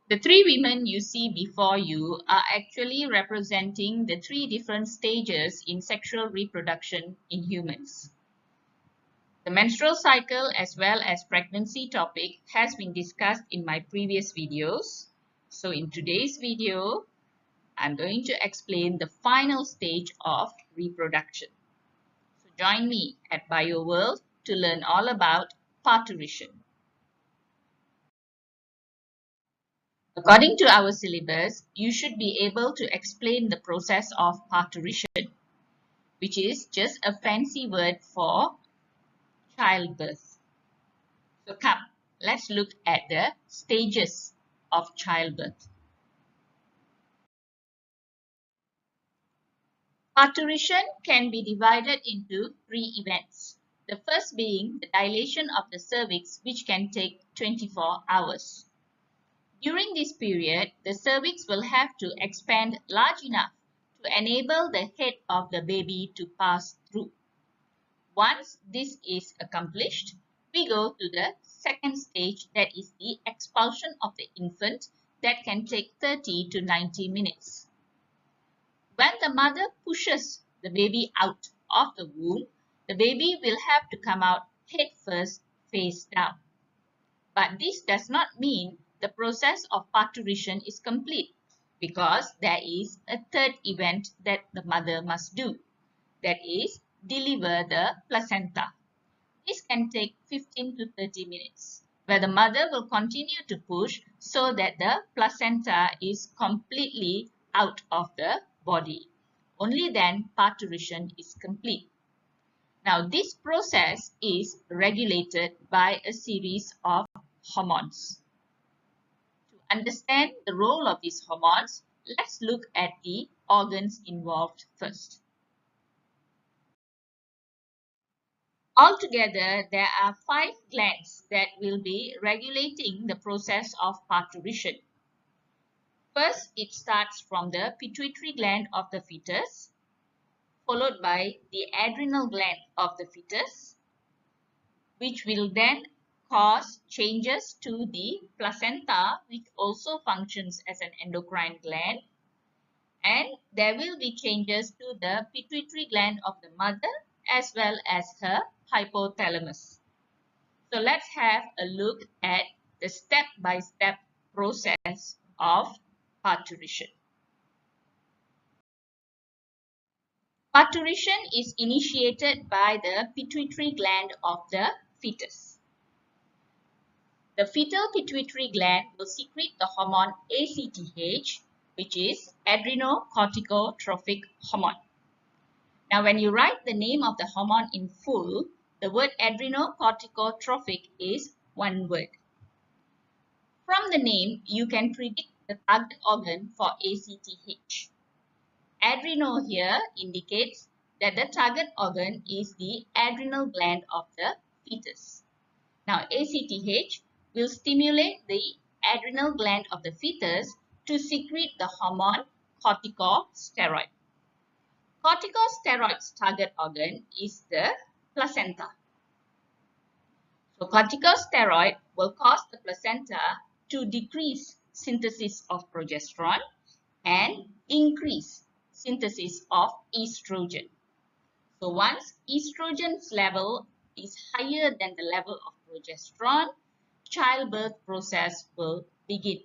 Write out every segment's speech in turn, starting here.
The three women you see before you are actually representing the three different stages in sexual reproduction in humans. The menstrual cycle as well as pregnancy topic has been discussed in my previous videos. So in today's video, I'm going to explain the final stage of reproduction. So join me at BioWorld to learn all about parturition. According to our syllabus, you should be able to explain the process of parturition, which is just a fancy word for childbirth. So come, let's look at the stages of childbirth. Parturition can be divided into three events. The first being the dilation of the cervix, which can take 24 hours. During this period, the cervix will have to expand large enough to enable the head of the baby to pass through. Once this is accomplished, we go to the second stage, that is the expulsion of the infant, that can take 30 to 90 minutes. When the mother pushes the baby out of the womb, the baby will have to come out head first, face down. But this does not mean the process of parturition is complete, because there is a third event that the mother must do, that is, deliver the placenta. This can take 15 to 30 minutes, where the mother will continue to push so that the placenta is completely out of the body. Only then parturition is complete. Now, this process is regulated by a series of hormones. To understand the role of these hormones, let's look at the organs involved first. Altogether, there are 5 glands that will be regulating the process of parturition. First, it starts from the pituitary gland of the fetus, followed by the adrenal gland of the fetus, which will then cause changes to the placenta, which also functions as an endocrine gland, and there will be changes to the pituitary gland of the mother as well as her hypothalamus. So let's have a look at the step-by-step process of parturition. Parturition is initiated by the pituitary gland of the fetus. The fetal pituitary gland will secrete the hormone ACTH, which is adrenocorticotrophic hormone. Now, when you write the name of the hormone in full, the word adrenocorticotrophic is one word. From the name, you can predict the target organ for ACTH. Adreno here indicates that the target organ is the adrenal gland of the fetus. Now, ACTH will stimulate the adrenal gland of the fetus to secrete the hormone corticosteroid. Corticosteroid's target organ is the placenta. So, corticosteroid will cause the placenta to decrease synthesis of progesterone and increase synthesis of estrogen. So once estrogen's level is higher than the level of progesterone, childbirth process will begin.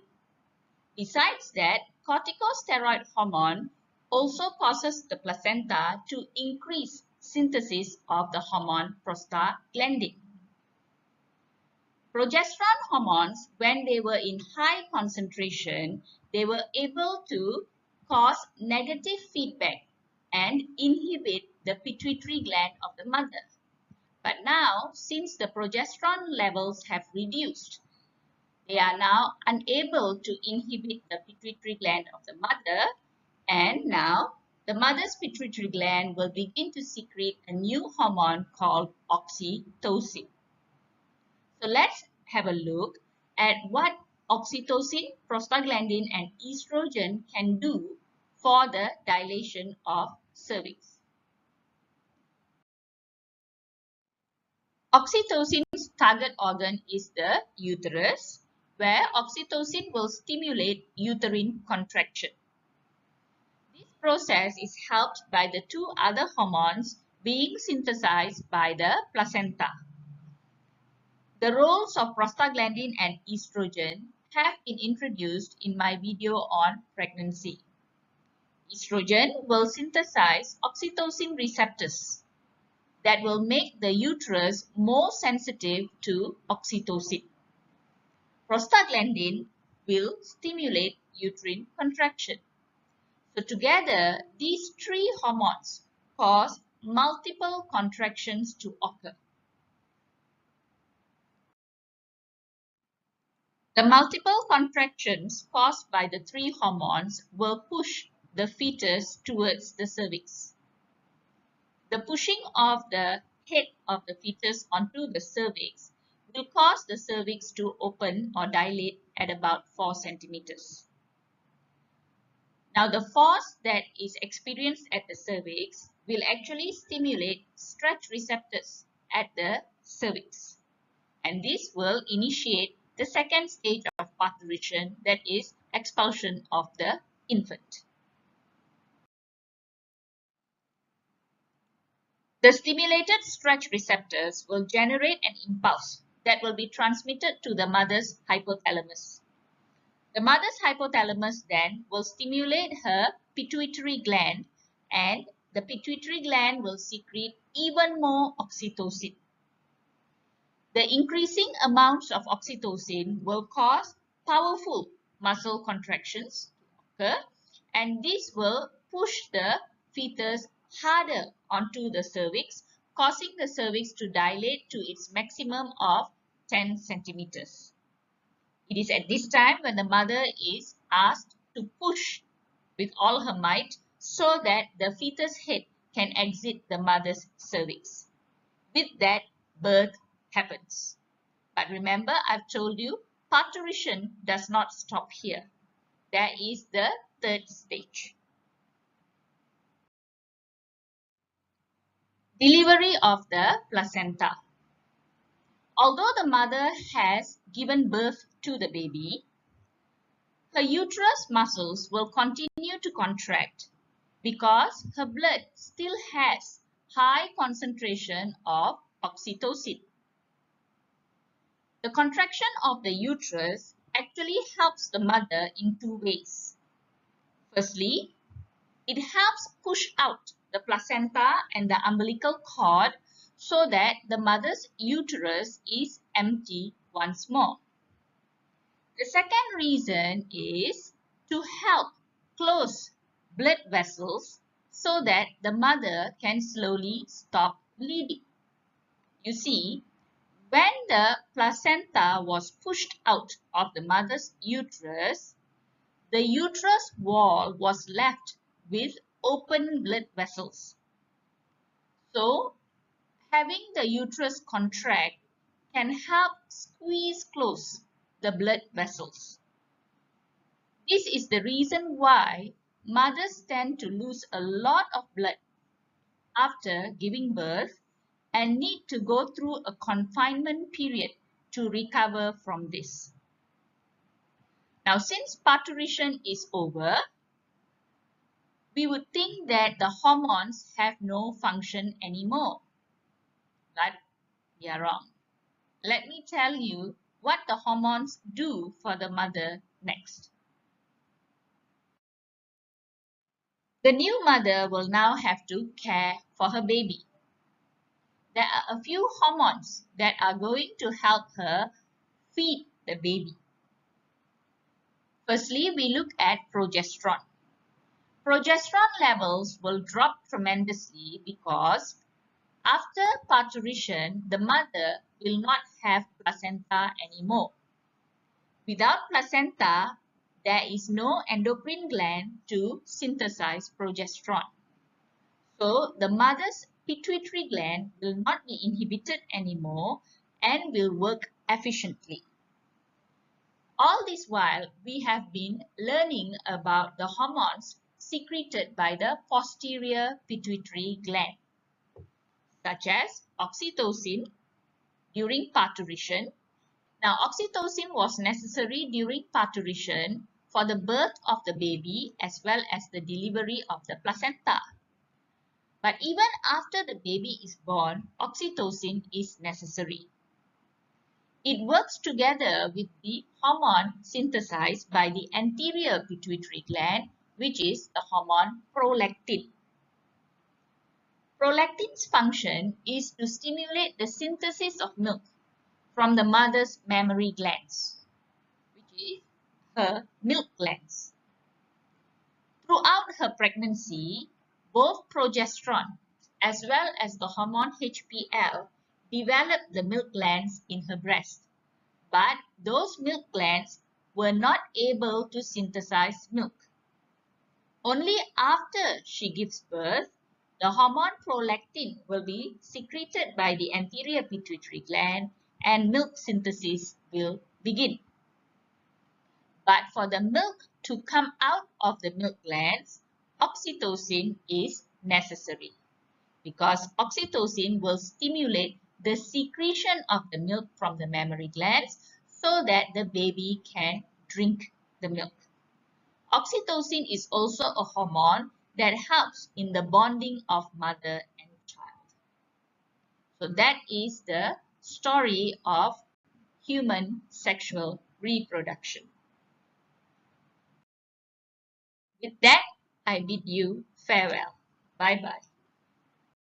Besides that, corticosteroid hormone also causes the placenta to increase synthesis of the hormone prostaglandin. Progesterone hormones, when they were in high concentration, they were able to cause negative feedback and inhibit the pituitary gland of the mother. But now, since the progesterone levels have reduced, they are now unable to inhibit the pituitary gland of the mother, and now the mother's pituitary gland will begin to secrete a new hormone called oxytocin. So let's have a look at what oxytocin, prostaglandin, and estrogen can do for the dilation of cervix. Oxytocin's target organ is the uterus, where oxytocin will stimulate uterine contraction. This process is helped by the two other hormones being synthesized by the placenta. The roles of prostaglandin and estrogen have been introduced in my video on pregnancy. Estrogen will synthesize oxytocin receptors that will make the uterus more sensitive to oxytocin. Prostaglandin will stimulate uterine contraction. So together, these three hormones cause multiple contractions to occur. The multiple contractions caused by the three hormones will push the fetus towards the cervix. The pushing of the head of the fetus onto the cervix will cause the cervix to open or dilate at about 4 centimeters. Now, the force that is experienced at the cervix will actually stimulate stretch receptors at the cervix. And this will initiate the second stage of parturition, that is expulsion of the infant. The stimulated stretch receptors will generate an impulse that will be transmitted to the mother's hypothalamus. The mother's hypothalamus then will stimulate her pituitary gland, and the pituitary gland will secrete even more oxytocin. The increasing amounts of oxytocin will cause powerful muscle contractions to occur, and this will push the fetus harder onto the cervix, causing the cervix to dilate to its maximum of 10 centimeters. It is at this time when the mother is asked to push with all her might so that the fetus head can exit the mother's cervix. With that, birth happens. But remember, I've told you, parturition does not stop here. There is the third stage. Delivery of the placenta. Although the mother has given birth to the baby, her uterus muscles will continue to contract because her blood still has high concentration of oxytocin. The contraction of the uterus actually helps the mother in two ways. Firstly, it helps push out the placenta and the umbilical cord so that the mother's uterus is empty once more. The second reason is to help close blood vessels so that the mother can slowly stop bleeding. You see, when the placenta was pushed out of the mother's uterus, the uterus wall was left with open blood vessels. So, having the uterus contract can help squeeze close the blood vessels. This is the reason why mothers tend to lose a lot of blood after giving birth and need to go through a confinement period to recover from this. Now, since parturition is over, we would think that the hormones have no function anymore. But we are wrong. Let me tell you what the hormones do for the mother next. The new mother will now have to care for her baby. There are a few hormones that are going to help her feed the baby. Firstly, we look at progesterone. Progesterone levels will drop tremendously because after parturition, the mother will not have placenta anymore. Without placenta, there is no endocrine gland to synthesize progesterone. So, the mother's pituitary gland will not be inhibited anymore and will work efficiently. All this while, we have been learning about the hormones secreted by the posterior pituitary gland, such as oxytocin during parturition Now, oxytocin was necessary during parturition for the birth of the baby as well as the delivery of the placenta. But even after the baby is born, oxytocin is necessary. It works together with the hormone synthesized by the anterior pituitary gland, which is the hormone prolactin. Prolactin's function is to stimulate the synthesis of milk from the mother's mammary glands, which is her milk glands. Throughout her pregnancy, both progesterone as well as the hormone HPL develop the milk glands in her breast, but those milk glands were not able to synthesize milk. Only after she gives birth, the hormone prolactin will be secreted by the anterior pituitary gland and milk synthesis will begin. But for the milk to come out of the milk glands, oxytocin is necessary because oxytocin will stimulate the secretion of the milk from the mammary glands so that the baby can drink the milk. Oxytocin is also a hormone that helps in the bonding of mother and child. So that is the story of human sexual reproduction. With that, I bid you farewell. Bye-bye.